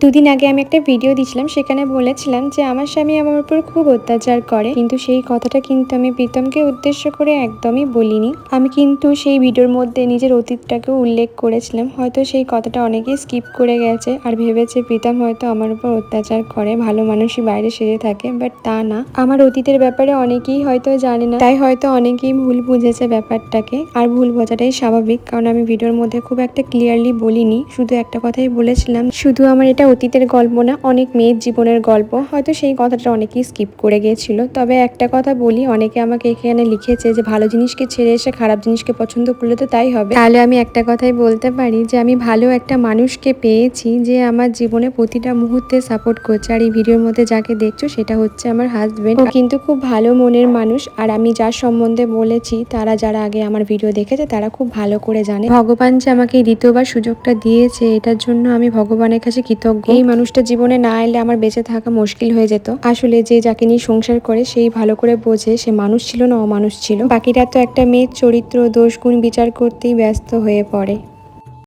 দুদিন আগে আমি একটা ভিডিও দিয়েছিলাম, সেখানে বলেছিলাম যে আমার স্বামী আমার উপর খুব অত্যাচার করে, কিন্তু সেই কথাটা কিন্তু আমি প্রীতমকে উদ্দেশ্য করে একদমই বলিনি। আমি কিন্তু সেই ভিডিওর মধ্যে নিজের অতীতটাকেও উল্লেখ করেছিলাম। হয়তো সেই কথাটা অনেকেই স্কিপ করে গেছে আর ভেবেছে প্রীতম হয়তো আমার উপর অত্যাচার করে, ভালো মানুষই বাইরে সেজে থাকে, বাট তা না। আমার অতীতের ব্যাপারে অনেকেই হয়তো জানে না, তাই হয়তো অনেকেই ভুল বুঝেছে ব্যাপারটাকে। আর ভুল বোঝাটাই স্বাভাবিক, কারণ আমি ভিডিওর মধ্যে খুব একটা ক্লিয়ারলি বলিনি, শুধু একটা কথাই বলেছিলাম শুধু আমার এটা অতীতের গল্প না, অনেক মেয়ের জীবনের গল্প। হয়তো সেই কথাটা অনেকেই স্কিপ করে গিয়েছিল। তবে একটা কথা বলি, অনেকে আমাকে এখানে লিখেছে যে ভালো জিনিসকে ছেড়ে এসে খারাপ জিনিসকে পছন্দ করলে তো তাই হবে। তাহলে আমি একটা কথাই বলতে পারি যে আমি ভালো একটা মানুষকে পেয়েছি, যে আমার জীবনে প্রতিটা মুহূর্তে সাপোর্ট করছে। আর এই ভিডিওর মধ্যে যাকে দেখছো সেটা হচ্ছে আমার হাজবেন্ড। ও কিন্তু খুব ভালো মনের মানুষ। আর আমি যার সম্বন্ধে বলেছি, তারা যারা আগে আমার ভিডিও দেখেছে তারা খুব ভালো করে জানে ভগবান যে আমাকে দ্বিতীয়বার সুযোগটা দিয়েছে, এটার জন্য আমি ভগবানের কাছে কৃতজ্ঞ। এই মানুষটা জীবনে না এলে আমার বেঁচে থাকা মুশকিল হয়ে যেত। আসলে যে যাকে নিয়ে সংসার করে সেই ভালো করে বোঝে সে মানুষ ছিল না অমানুষ ছিল। বাকিরা তো একটা মেয়ের চরিত্র, দোষ, গুণ বিচার করতেই ব্যস্ত হয়ে পড়ে।